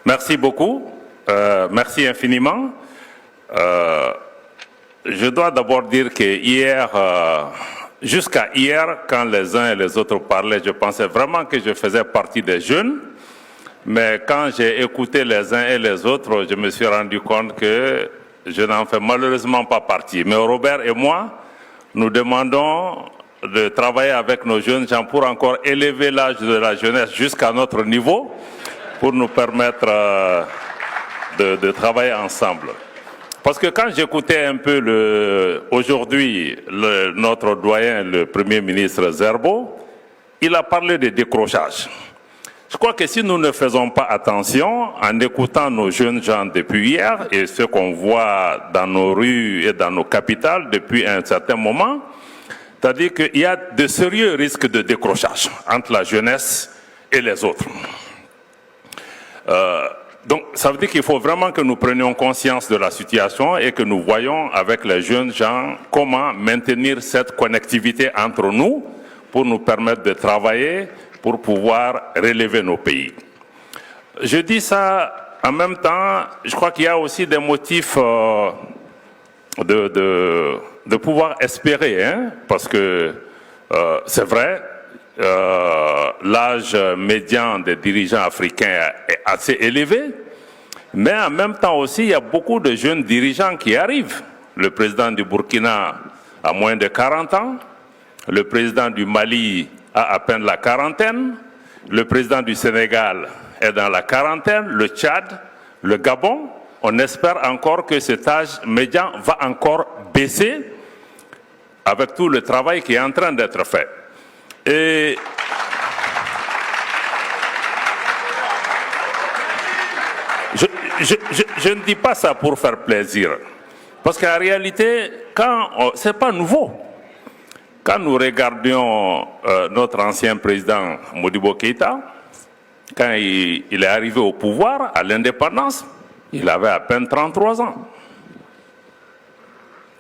Merci beaucoup. Merci infiniment. Je dois d'abord dire que hier, jusqu'à hier, quand les uns et les autres parlaient, je pensais vraiment que je faisais partie des jeunes. Mais quand j'ai écouté les uns et les autres, je me suis rendu compte que je n'en fais malheureusement pas partie. Mais Robert et moi, nous demandons de travailler avec nos jeunes gens pour encore élever l'âge de la jeunesse jusqu'à notre niveau, pour nous permettre de travailler ensemble. Parce que quand j'écoutais un peu aujourd'hui notre doyen, le Premier ministre Zerbo, il a parlé de décrochage. Je crois que si nous ne faisons pas attention, en écoutant nos jeunes gens depuis hier et ce qu'on voit dans nos rues et dans nos capitales depuis un certain moment, c'est-à-dire qu'il y a de sérieux risques de décrochage entre la jeunesse et les autres. Donc ça veut dire qu'il faut vraiment que nous prenions conscience de la situation et que nous voyons avec les jeunes gens comment maintenir cette connectivité entre nous pour nous permettre de travailler, pour pouvoir relever nos pays. Je dis ça en même temps, je crois qu'il y a aussi des motifs de pouvoir espérer, hein, parce que c'est vrai, l'âge médian des dirigeants africains est assez élevé, mais en même temps aussi, il y a beaucoup de jeunes dirigeants qui arrivent. Le président du Burkina a moins de 40 ans, le président du Mali a à peine la quarantaine, le président du Sénégal est dans la quarantaine, le Tchad, le Gabon. On espère encore que cet âge médian va encore baisser avec tout le travail qui est en train d'être fait. Et je ne dis pas ça pour faire plaisir, parce qu'en réalité, ce n'est pas nouveau. Quand nous regardions notre ancien président Modibo Keïta, quand il est arrivé au pouvoir, à l'indépendance, il avait à peine 33 ans.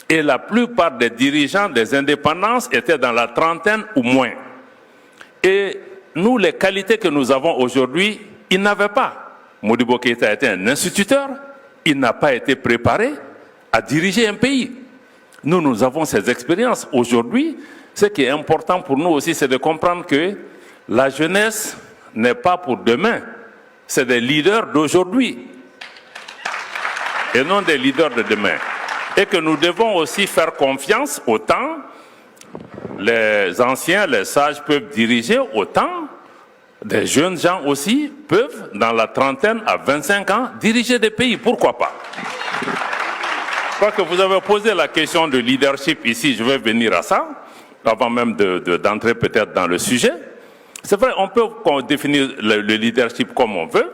Et la plupart des dirigeants des indépendances étaient dans la trentaine ou moins. Et nous, les qualités que nous avons aujourd'hui, ils n'avaient pas. Modibo Keïta était un instituteur, il n'a pas été préparé à diriger un pays. Nous avons ces expériences. Aujourd'hui, ce qui est important pour nous aussi, c'est de comprendre que la jeunesse n'est pas pour demain. C'est des leaders d'aujourd'hui et non des leaders de demain. Et que nous devons aussi faire confiance au temps. Les anciens, les sages peuvent diriger autant. Des jeunes gens aussi peuvent, dans la trentaine à 25 ans, diriger des pays. Pourquoi pas? Je crois que vous avez posé la question de leadership ici, je vais venir à ça, avant même d'entrer peut-être dans le sujet. C'est vrai, on peut définir le leadership comme on veut,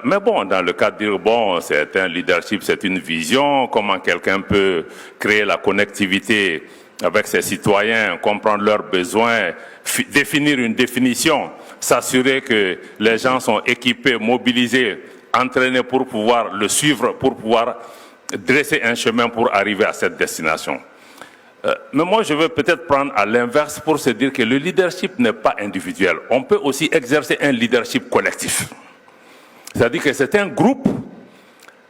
mais bon, dans le cas de dire, bon, c'est un leadership, c'est une vision, comment quelqu'un peut créer la connectivité avec ses citoyens, comprendre leurs besoins, définir une définition, s'assurer que les gens sont équipés, mobilisés, entraînés pour pouvoir le suivre, pour pouvoir dresser un chemin pour arriver à cette destination. Mais moi, je veux peut-être prendre à l'inverse pour se dire que le leadership n'est pas individuel. On peut aussi exercer un leadership collectif. C'est-à-dire que c'est un groupe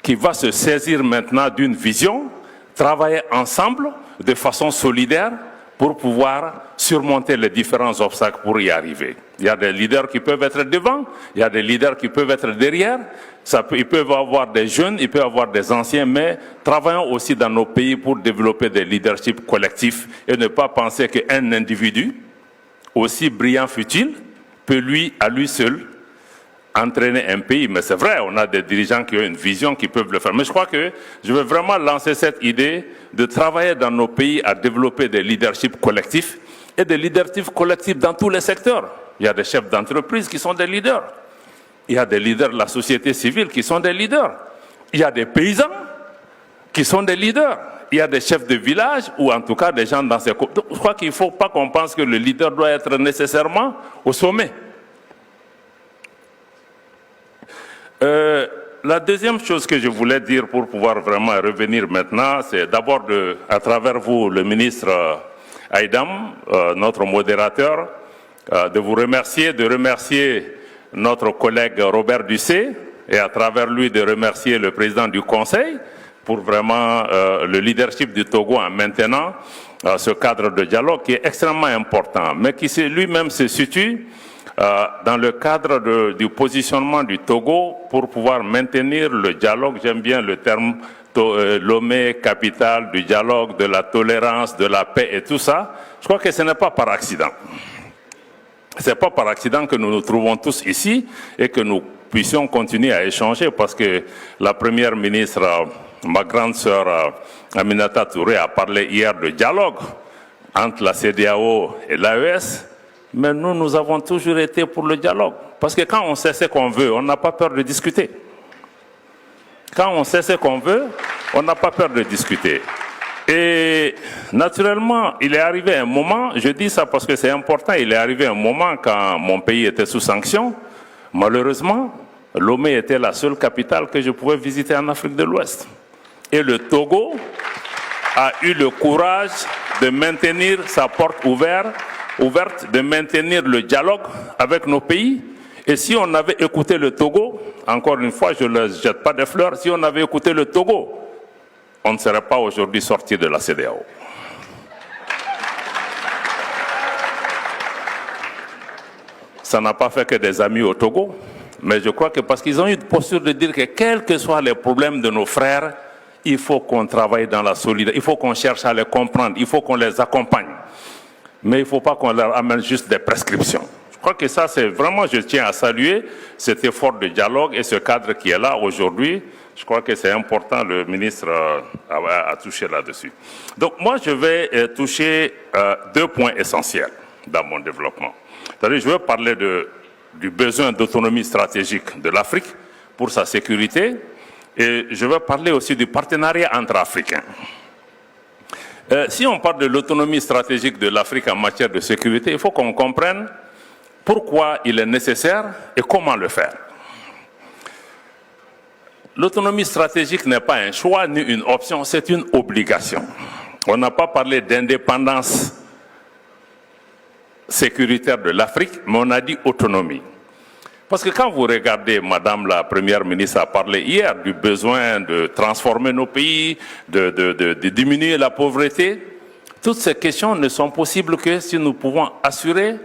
qui va se saisir maintenant d'une vision, travailler ensemble de façon solidaire pour pouvoir surmonter les différents obstacles pour y arriver. Il y a des leaders qui peuvent être devant, il y a des leaders qui peuvent être derrière. Il peut y avoir des jeunes, il peut y avoir des anciens, mais travaillons aussi dans nos pays pour développer des leaderships collectifs et ne pas penser qu'un individu, aussi brillant fut-il, peut à lui seul, entraîner un pays. Mais c'est vrai, on a des dirigeants qui ont une vision, qui peuvent le faire. Mais je crois que je veux vraiment lancer cette idée de travailler dans nos pays à développer des leaderships collectifs et des leaderships collectifs dans tous les secteurs. Il y a des chefs d'entreprise qui sont des leaders. Il y a des leaders de la société civile qui sont des leaders. Il y a des paysans qui sont des leaders. Il y a des chefs de village ou en tout cas des gens dans ces... Je crois qu'il ne faut pas qu'on pense que le leader doit être nécessairement au sommet. La deuxième chose que je voulais dire pour pouvoir vraiment revenir maintenant, c'est d'abord à travers vous, le ministre Aïdam, notre modérateur, de vous remercier, de remercier notre collègue Robert Ducé et à travers lui de remercier le président du Conseil pour vraiment le leadership du Togo en maintenant ce cadre de dialogue qui est extrêmement important, mais qui lui-même se situe dans le cadre du positionnement du Togo pour pouvoir maintenir le dialogue. J'aime bien le terme Lomé, capitale du dialogue, de la tolérance, de la paix et tout ça. Je crois que ce n'est pas par accident. Ce n'est pas par accident que nous nous trouvons tous ici et que nous puissions continuer à échanger, parce que la première ministre, ma grande sœur Aminata Touré, a parlé hier de dialogue entre la CEDEAO et l'AES, mais nous avons toujours été pour le dialogue. Parce que quand on sait ce qu'on veut, on n'a pas peur de discuter. Quand on sait ce qu'on veut, on n'a pas peur de discuter. Et naturellement, il est arrivé un moment, je dis ça parce que c'est important, il est arrivé un moment quand mon pays était sous sanction, malheureusement, Lomé était la seule capitale que je pouvais visiter en Afrique de l'Ouest. Et le Togo a eu le courage de maintenir sa porte ouverte, de maintenir le dialogue avec nos pays. Et si on avait écouté le Togo, encore une fois, je ne leur jette pas de fleurs, si on avait écouté le Togo, on ne serait pas aujourd'hui sorti de la CEDEAO. Ça n'a pas fait que des amis au Togo, mais je crois que parce qu'ils ont eu une posture de dire que quels que soient les problèmes de nos frères, il faut qu'on travaille dans la solidarité, il faut qu'on cherche à les comprendre, il faut qu'on les accompagne. Mais il ne faut pas qu'on leur amène juste des prescriptions. Je crois que ça, c'est vraiment, je tiens à saluer cet effort de dialogue et ce cadre qui est là aujourd'hui. Je crois que c'est important, le ministre a touché là-dessus. Donc moi, je vais toucher deux points essentiels dans mon développement. C'est-à-dire, je veux parler du besoin d'autonomie stratégique de l'Afrique pour sa sécurité, et je veux parler aussi du partenariat entre Africains. Si on parle de l'autonomie stratégique de l'Afrique en matière de sécurité, il faut qu'on comprenne pourquoi il est nécessaire et comment le faire. L'autonomie stratégique n'est pas un choix ni une option, c'est une obligation. On n'a pas parlé d'indépendance sécuritaire de l'Afrique, mais on a dit autonomie. Parce que quand vous regardez, Madame la Première ministre a parlé hier du besoin de transformer nos pays, de diminuer la pauvreté, toutes ces questions ne sont possibles que si nous pouvons assurer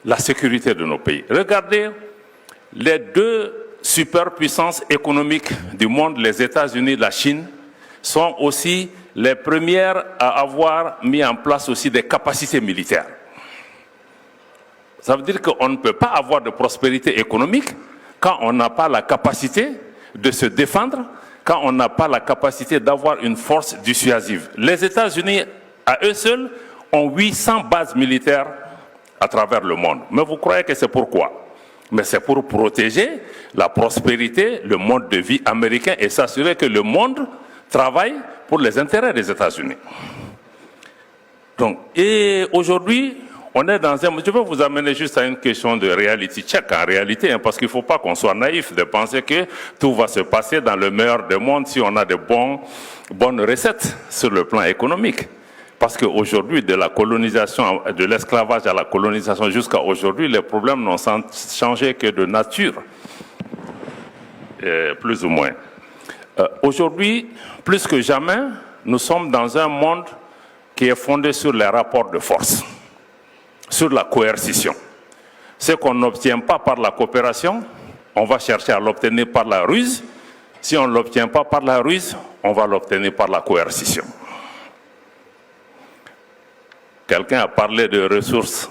la sécurité de nos pays. Regardez les deux superpuissances économiques du monde, les États-Unis et la Chine, sont aussi les premières à avoir mis en place aussi des capacités militaires. Ça veut dire qu'on ne peut pas avoir de prospérité économique quand on n'a pas la capacité de se défendre, quand on n'a pas la capacité d'avoir une force dissuasive. Les États-Unis, à eux seuls, ont 800 bases militaires à travers le monde. Mais vous croyez que c'est pourquoi? Mais c'est pour protéger la prospérité, le mode de vie américain et s'assurer que le monde travaille pour les intérêts des États-Unis. Donc, et aujourd'hui, on est dans un... Je vais vous amener juste à une question de reality check, en réalité, parce qu'il ne faut pas qu'on soit naïf de penser que tout va se passer dans le meilleur des mondes si on a de bonnes recettes sur le plan économique. Parce qu'aujourd'hui, de la colonisation, de l'esclavage à la colonisation jusqu'à aujourd'hui, les problèmes n'ont changé que de nature, plus ou moins. Aujourd'hui, plus que jamais, nous sommes dans un monde qui est fondé sur les rapports de force, sur la coercition. Ce qu'on n'obtient pas par la coopération, on va chercher à l'obtenir par la ruse. Si on ne l'obtient pas par la ruse, on va l'obtenir par la coercition. Quelqu'un a parlé de ressources,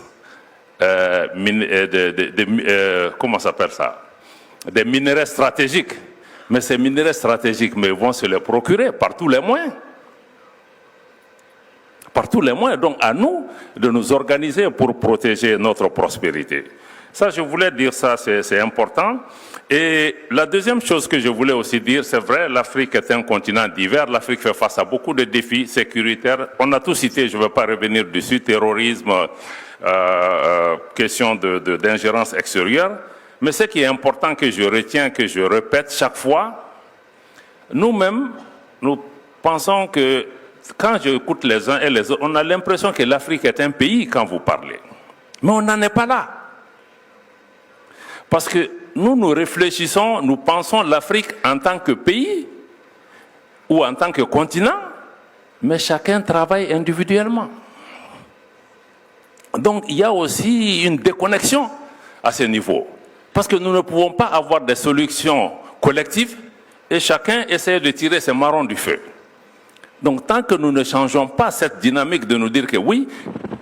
comment s'appelle ça? Des minerais stratégiques. Mais ces minerais stratégiques, mais vont se les procurer par tous les moyens. Par tous les moyens. Donc à nous de nous organiser pour protéger notre prospérité. Ça, je voulais dire ça, c'est important. Et la deuxième chose que je voulais aussi dire, c'est vrai, l'Afrique est un continent divers, l'Afrique fait face à beaucoup de défis sécuritaires. On a tout cité, je ne vais pas revenir dessus, terrorisme, question d'ingérence extérieure. Mais ce qui est important que je retiens, que je répète chaque fois, nous-mêmes, nous pensons que quand j'écoute les uns et les autres, on a l'impression que l'Afrique est un pays quand vous parlez. Mais on n'en est pas là. Parce que nous réfléchissons, nous pensons l'Afrique en tant que pays ou en tant que continent, mais chacun travaille individuellement. Donc il y a aussi une déconnexion à ce niveau. Parce que nous ne pouvons pas avoir des solutions collectives et chacun essaie de tirer ses marrons du feu. Donc tant que nous ne changeons pas cette dynamique de nous dire que oui,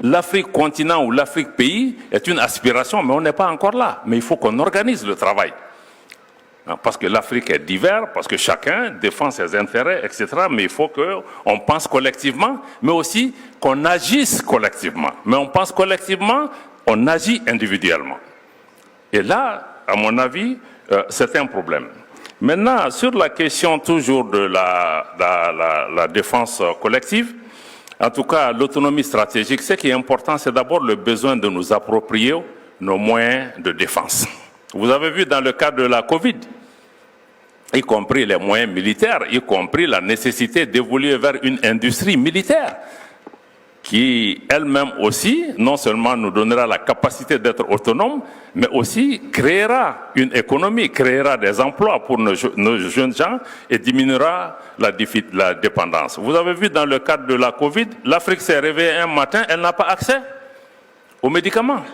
l'Afrique continent ou l'Afrique pays est une aspiration, mais on n'est pas encore là. Mais il faut qu'on organise le travail. Parce que l'Afrique est divers, parce que chacun défend ses intérêts, etc. Mais il faut qu'on pense collectivement, mais aussi qu'on agisse collectivement. Mais on pense collectivement, on agit individuellement. Et là, à mon avis, c'est un problème. Maintenant, sur la question toujours de la défense collective, en tout cas l'autonomie stratégique, ce qui est important, c'est d'abord le besoin de nous approprier nos moyens de défense. Vous avez vu dans le cadre de la Covid, y compris les moyens militaires, y compris la nécessité d'évoluer vers une industrie militaire qui elle-même aussi, non seulement nous donnera la capacité d'être autonome, mais aussi créera une économie, créera des emplois pour nos jeunes gens et diminuera la dépendance. Vous avez vu dans le cadre de la Covid, l'Afrique s'est réveillée un matin, elle n'a pas accès aux médicaments.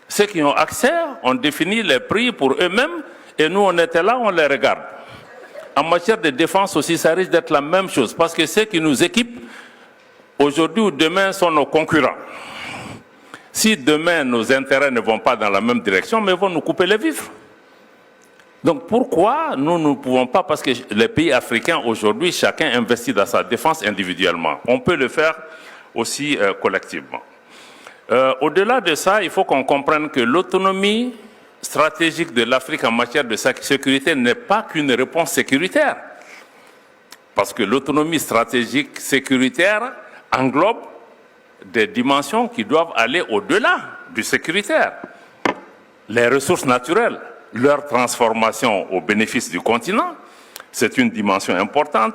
Ceux qui ont accès ont défini les prix pour eux-mêmes et nous on était là, on les regarde. En matière de défense aussi, ça risque d'être la même chose parce que ceux qui nous équipent aujourd'hui ou demain sont nos concurrents. Si demain nos intérêts ne vont pas dans la même direction, mais ils vont nous couper les vivres. Donc pourquoi nous ne pouvons pas, parce que les pays africains aujourd'hui, chacun investit dans sa défense individuellement. On peut le faire aussi collectivement. Au-delà de ça, il faut qu'on comprenne que l'autonomie stratégique de l'Afrique en matière de sécurité n'est pas qu'une réponse sécuritaire. Parce que l'autonomie stratégique sécuritaire englobe des dimensions qui doivent aller au-delà du sécuritaire. Les ressources naturelles, leur transformation au bénéfice du continent, c'est une dimension importante.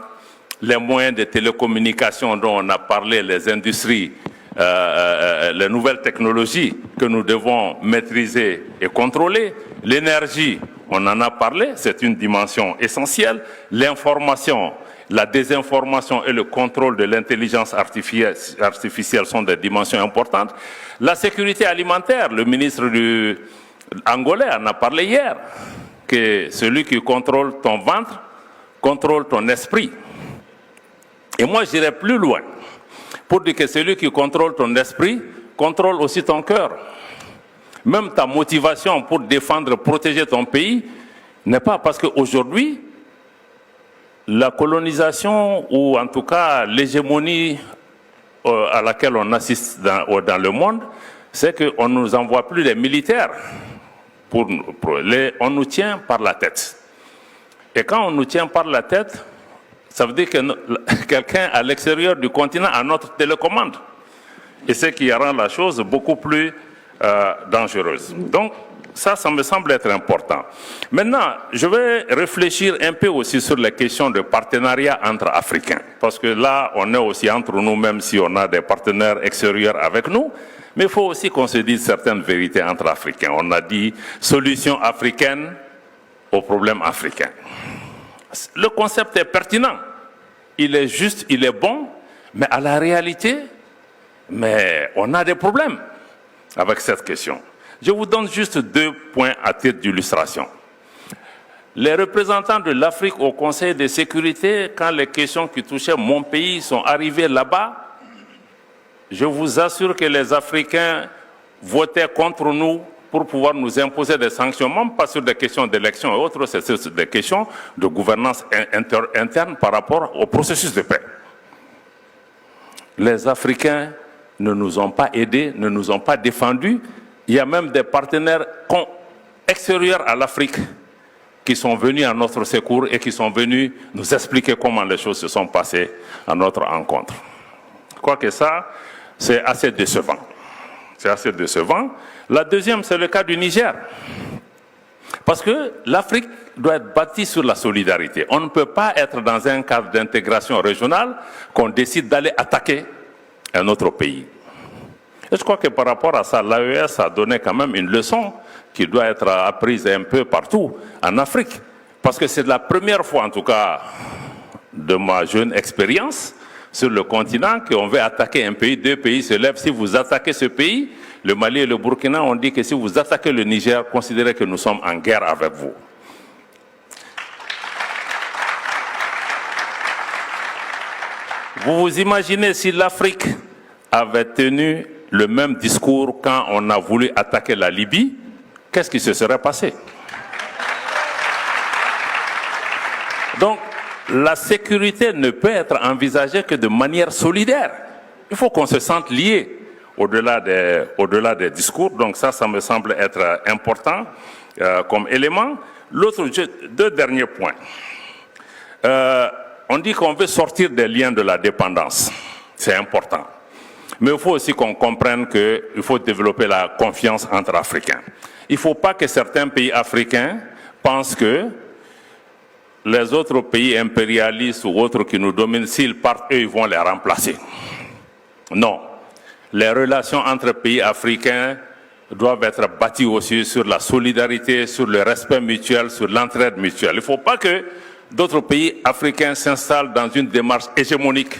Les moyens de télécommunication dont on a parlé, les industries, les nouvelles technologies que nous devons maîtriser et contrôler, l'énergie, on en a parlé, c'est une dimension essentielle, l'information, la désinformation et le contrôle de l'intelligence artificielle sont des dimensions importantes. La sécurité alimentaire, le ministre angolais en a parlé hier, que celui qui contrôle ton ventre contrôle ton esprit. Et moi j'irai plus loin pour dire que celui qui contrôle ton esprit contrôle aussi ton cœur. Même ta motivation pour défendre, protéger ton pays n'est pas parce qu'aujourd'hui, la colonisation, ou en tout cas l'hégémonie à laquelle on assiste dans le monde, c'est qu'on ne nous envoie plus des militaires. On nous tient par la tête. Et quand on nous tient par la tête, ça veut dire que quelqu'un à l'extérieur du continent a notre télécommande. Et ce qui rend la chose beaucoup plus dangereuse. Donc, ça me semble être important. Maintenant, je vais réfléchir un peu aussi sur les questions de partenariat entre Africains. Parce que là, on est aussi entre nous, même si on a des partenaires extérieurs avec nous. Mais il faut aussi qu'on se dise certaines vérités entre Africains. On a dit solution africaine aux problèmes africains. Le concept est pertinent. Il est juste, il est bon. Mais à la réalité, on a des problèmes avec cette question. Je vous donne juste 2 points à titre d'illustration. Les représentants de l'Afrique au Conseil de sécurité, quand les questions qui touchaient mon pays sont arrivées là-bas, je vous assure que les Africains votaient contre nous pour pouvoir nous imposer des sanctions, même pas sur des questions d'élection et autres, c'est sur des questions de gouvernance interne par rapport au processus de paix. Les Africains ne nous ont pas aidés, ne nous ont pas défendus. Il y a même des partenaires extérieurs à l'Afrique qui sont venus à notre secours et qui sont venus nous expliquer comment les choses se sont passées à notre rencontre. Je crois que ça, c'est assez décevant. C'est assez décevant. La deuxième, c'est le cas du Niger. Parce que l'Afrique doit être bâtie sur la solidarité. On ne peut pas être dans un cadre d'intégration régionale qu'on décide d'aller attaquer un autre pays. Et je crois que par rapport à ça, l'AES a donné quand même une leçon qui doit être apprise un peu partout en Afrique. Parce que c'est la première fois, en tout cas, de ma jeune expérience sur le continent, qu'on veut attaquer un pays, deux pays se lèvent. Si vous attaquez ce pays, le Mali et le Burkina, on dit que si vous attaquez le Niger, considérez que nous sommes en guerre avec vous. Vous vous imaginez si l'Afrique avait tenu le même discours quand on a voulu attaquer la Libye, qu'est-ce qui se serait passé? Donc, la sécurité ne peut être envisagée que de manière solidaire. Il faut qu'on se sente lié au-delà des discours. Donc ça me semble être important comme élément. Deux derniers points. On dit qu'on veut sortir des liens de la dépendance. C'est important. Mais il faut aussi qu'on comprenne qu'il faut développer la confiance entre Africains. Il ne faut pas que certains pays africains pensent que les autres pays impérialistes ou autres qui nous dominent, s'ils partent, eux, ils vont les remplacer. Non. Les relations entre pays africains doivent être bâties aussi sur la solidarité, sur le respect mutuel, sur l'entraide mutuelle. Il ne faut pas que d'autres pays africains s'installent dans une démarche hégémonique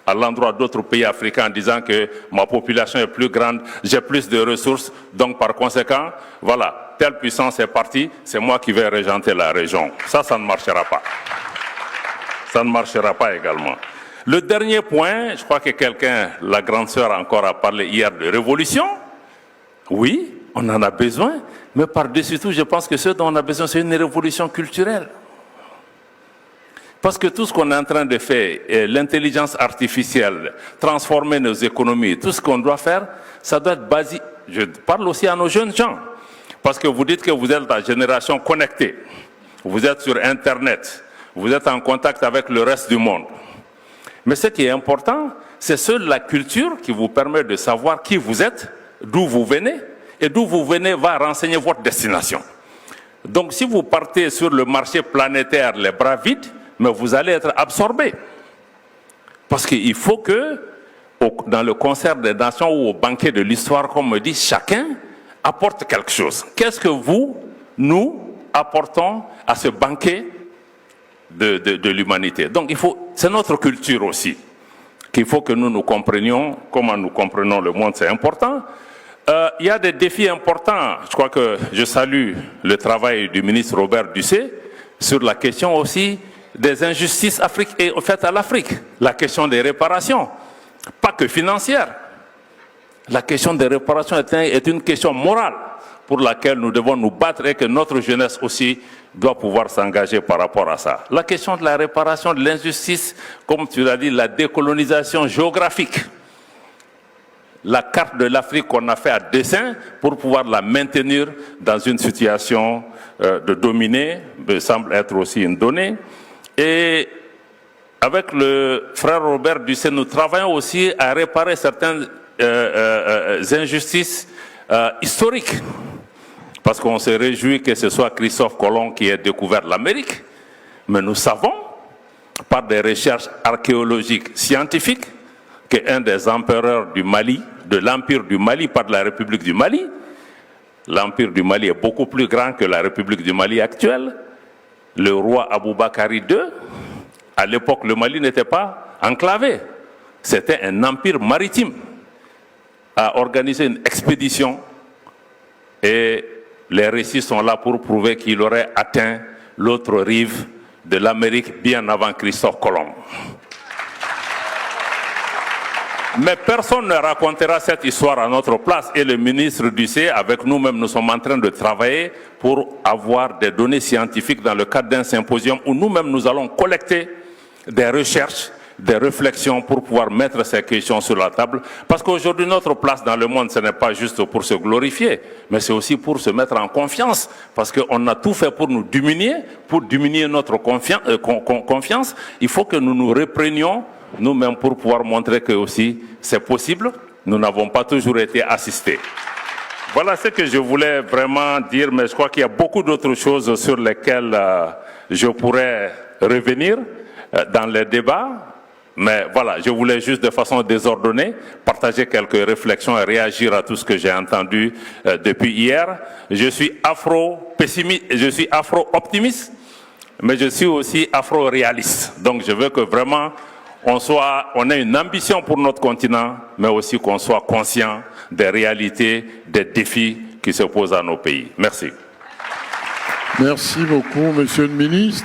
à l'endroit d'autres pays africains en disant que ma population est plus grande, j'ai plus de ressources, donc par conséquent, voilà, telle puissance est partie, c'est moi qui vais régenter la région. Ça ne marchera pas. Ça ne marchera pas également. Le dernier point, je crois que quelqu'un, la grande sœur encore a parlé hier de révolution. Oui, on en a besoin, mais par-dessus tout, je pense que ce dont on a besoin, c'est une révolution culturelle. Parce que tout ce qu'on est en train de faire, l'intelligence artificielle, transformer nos économies, tout ce qu'on doit faire, ça doit être basé. Je parle aussi à nos jeunes gens. Parce que vous dites que vous êtes la génération connectée. Vous êtes sur Internet. Vous êtes en contact avec le reste du monde. Mais ce qui est important, c'est seule la culture qui vous permet de savoir qui vous êtes, d'où vous venez, et d'où vous venez va renseigner votre destination. Donc si vous partez sur le marché planétaire les bras vides, mais vous allez être absorbé. Parce qu'il faut que, dans le concert des nations ou au banquet de l'histoire, comme me dit, chacun apporte quelque chose. Qu'est-ce que nous apportons à ce banquet de l'humanité? Donc c'est notre culture aussi, qu'il faut que nous comprenions, comment nous comprenons le monde, c'est important. Il y a des défis importants. Je crois que je salue le travail du ministre Robert Dussé sur la question aussi des injustices faites à l'Afrique. La question des réparations, pas que financière. La question des réparations est une question morale pour laquelle nous devons nous battre et que notre jeunesse aussi doit pouvoir s'engager par rapport à ça. La question de la réparation de l'injustice, comme tu l'as dit, la décolonisation géographique. La carte de l'Afrique qu'on a fait à dessein pour pouvoir la maintenir dans une situation de dominée, me semble être aussi une donnée. Et avec le frère Robert Dussé, nous travaillons aussi à réparer certaines injustices historiques. Parce qu'on se réjouit que ce soit Christophe Colomb qui ait découvert l'Amérique. Mais nous savons, par des recherches archéologiques scientifiques, qu'un des empereurs du Mali, de l'Empire du Mali, pas de la République du Mali, l'Empire du Mali est beaucoup plus grand que la République du Mali actuelle. Le roi Aboubakari II, à l'époque, le Mali n'était pas enclavé. C'était un empire maritime. A organisé une expédition et les récits sont là pour prouver qu'il aurait atteint l'autre rive de l'Amérique bien avant Christophe Colomb. Mais personne ne racontera cette histoire à notre place et le ministre Dussé, avec nous-mêmes, nous sommes en train de travailler pour avoir des données scientifiques dans le cadre d'un symposium où nous-mêmes nous allons collecter des recherches, des réflexions pour pouvoir mettre ces questions sur la table. Parce qu'aujourd'hui, notre place dans le monde, ce n'est pas juste pour se glorifier, mais c'est aussi pour se mettre en confiance. Parce qu'on a tout fait pour nous diminuer, pour diminuer notre confiance. Il faut que nous nous reprenions nous-mêmes pour pouvoir montrer que aussi c'est possible. Nous n'avons pas toujours été assistés. Voilà ce que je voulais vraiment dire, mais je crois qu'il y a beaucoup d'autres choses sur lesquelles je pourrais revenir dans les débats. Mais voilà, je voulais juste de façon désordonnée partager quelques réflexions et réagir à tout ce que j'ai entendu depuis hier. Je suis afro-pessimiste, je suis afro-optimiste, mais je suis aussi afro-réaliste. Donc je veux que vraiment on ait une ambition pour notre continent, mais aussi qu'on soit conscient des réalités, des défis qui se posent à nos pays. Merci. Merci beaucoup, Monsieur le Ministre.